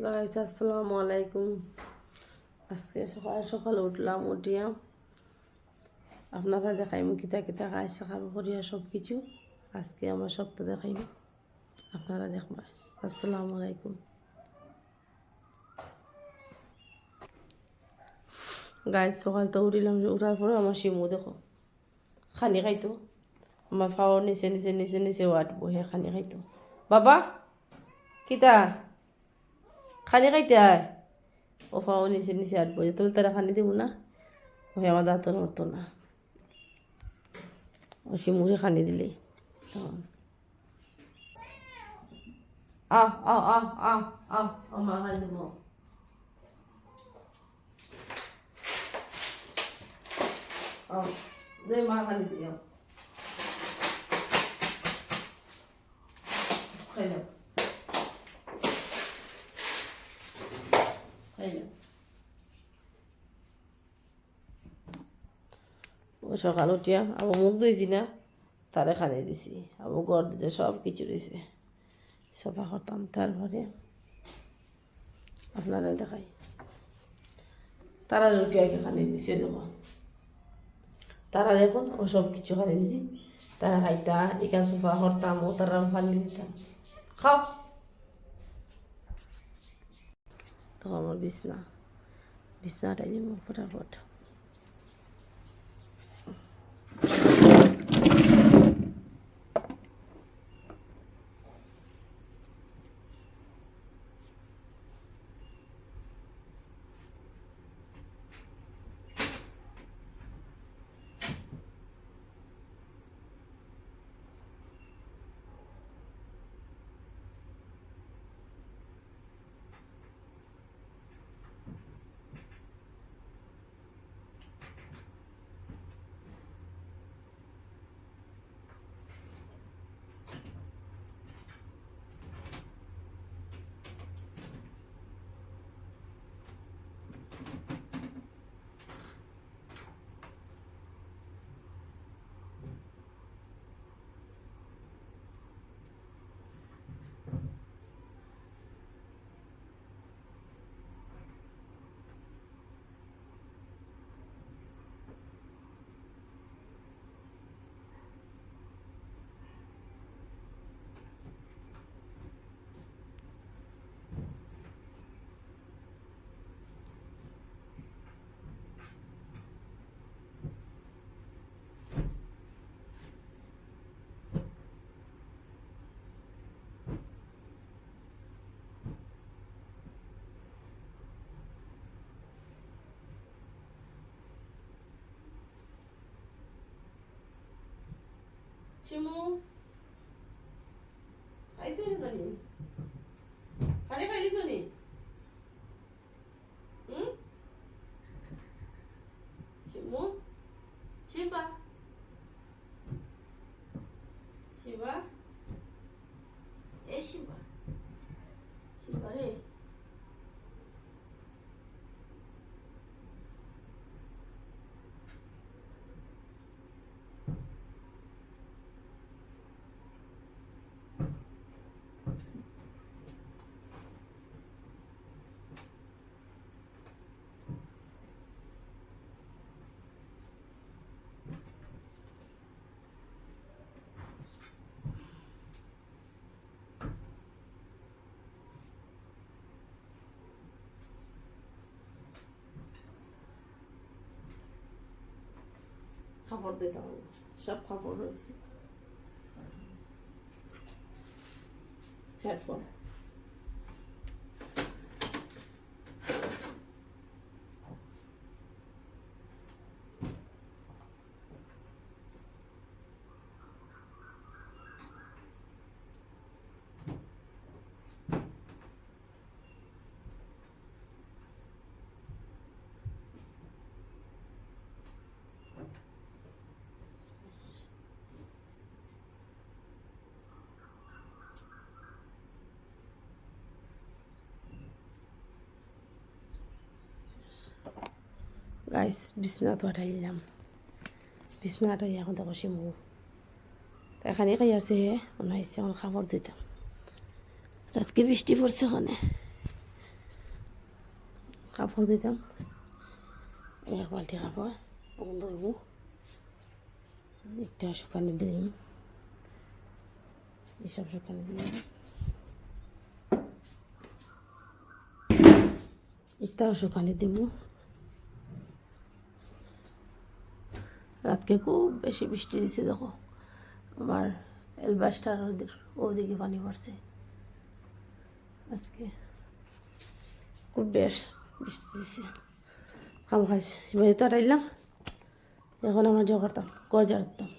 Guys আসসালামু আলাইকুম। আজকে সকাল সকাল উঠলাম, উঠিয়া আপনারা দেখাইম কিতা কিতা খাইছে খাবো করিয়া সব কিছু আজকে আমার সপ্তাহ দেখাইম, আপনারা দেখবা। আসসালামু আলাইকুম। গাইস সকাল তো উঠিলাম, উঠার পরে আমার শিমু দেখো খানি খাইতো, আমার ফাওয়ার নিচে নিচে নিচে নিচে ওয়াট বহে খানি খাইতো। বাবা কিতা খানি খাইতে আয়, ও ফাওয়ার নিচে নিচে আট বহে, তুমি তারা খানি দিব না, ওই আমার দাঁত নড়তো না, ও শিমুরে খানি দিলেই আহ আহ আহ আহ আহ আমার খাই দেব। দে মা খালি দিও, খাই নাও খাই নাও। ও সকাল উঠিয়া আমার মুখ ধুইছি না, তারে খানি দিছি, আমার ঘর দিতে সব কিছু রয়েছে, সফা করতাম। তারপরে আপনারা দেখাই তারা রুটি আগে খানি দিছে, দেখো তারা দেখুন ও সব কিছু খানি দিছি, তারা খাইতা এখান সোফা করতাম, ও তারা ফানি দিতাম, খাও। তো আমার বিছনাটাই নিব ফটাফট। শিমু খাইছো নি খানি? খানি খাইলিছো নি? হুম শিমু, শিবা শিবা, এ শিবা, শিবা রে, খাবার দিতে হবে, সব খাবার রয়েছে। হেডফোন গাইস, বিছনা তো আটাইলাম, বিছনা আটাই এখন দেখো শিমু এখানে খাই আছে, হে মনে হয়েছে এখন খাবার দিতাম। আজকে বৃষ্টি পড়ছে ওখানে, কাপড় দিতাম, এক বালতি কাপড় বন্ধ হইব, একটা শুকানি দিম, এসব শুকানি দিলাম, একটাও শুকানি দিব। রাতকে খুব বেশি বৃষ্টি দিছে, দেখো আমার এলবাসটার ওদিকে পানি পড়ছে, আজকে খুব বেশ বৃষ্টি দিছে। কাম খাইছে এবার তো আটাইলাম, এখন আমার জোগাড় করতাম ঘর ঝাড়তাম।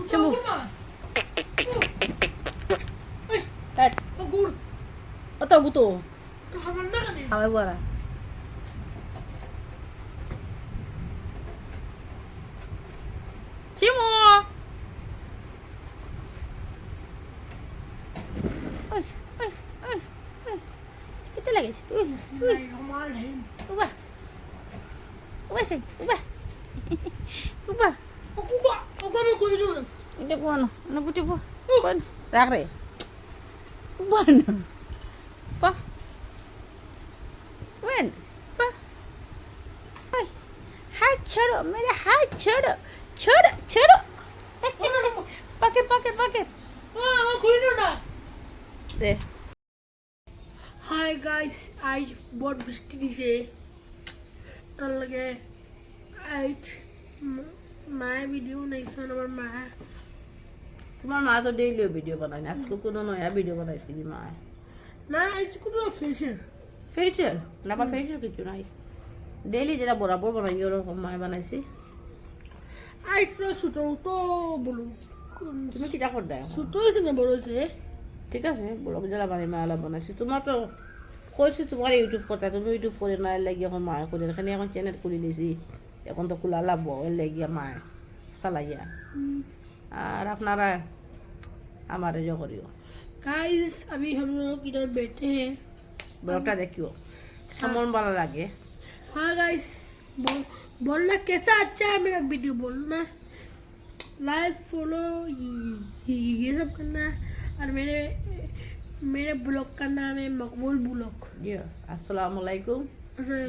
Siamo. Agur. Atau butuh. Kapan dah ni? Kami buat. Siamo. Oi, oi, oi, oi. Itu lagi situ. Bismillahirrahmanirrahim. Ubah. Ubah sih, ubah. Ubah. Aku kami kau itu. Ini gua no, ano buti po? Kon, rakre. Bueno. Pa. Wen. Pa. Ay. हाथ छोड़ो मेरे हाथ छोड़ो छोड़ो छोड़ो पकड़ पकड़ पकड़ Ah, kau itu dah. दे Hi guys, आज बहुत बृष्टि दिसे. तर लगे आज मैं वीडियो नहीं सुन और मैं তোমার মা তো ডেইলি ভিডিও বানায় না আজকে কোনো নয়া ভিডিও বানাইছিলি মা ना आज कुछ फेशियल ফেশিয়াল না বা ফেশিয়াল কিছু নাই ডেইলি যেটা বরাবর বানাই ওরকম মা বানাইছি आज तो सुतो तो बोलो তুমি কিটা কর দেয় सुतो इसे ना बोलो से ঠিক আছে বলো যারা বানাই মা আলা বানাইছি তোমার তো কইছি তোমার ইউটিউব কথা তুমি ইউটিউব করে না লাগি এখন মা করে এখানে এখন চ্যানেল খুলে দিয়েছি এখন তো খোলা লাভ এর লাগিয়া মা চালাইয়া আর আপনারা আমারে जो করিও गाइस अभी हम लोग इधर बैठे हैं ব্লগটা দেখিও কেমন ভালো লাগে हाँ गाइस बोलना कैसा अच्छा है मेरा वीडियो, बोलना लाइक फॉलो ये सब करना है। और मेरे ब्लॉग का नाम है मकबूल ब्लॉग। अस्सलाम वालेकुम।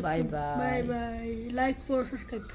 Bye bye. Bye bye, like for subscribe.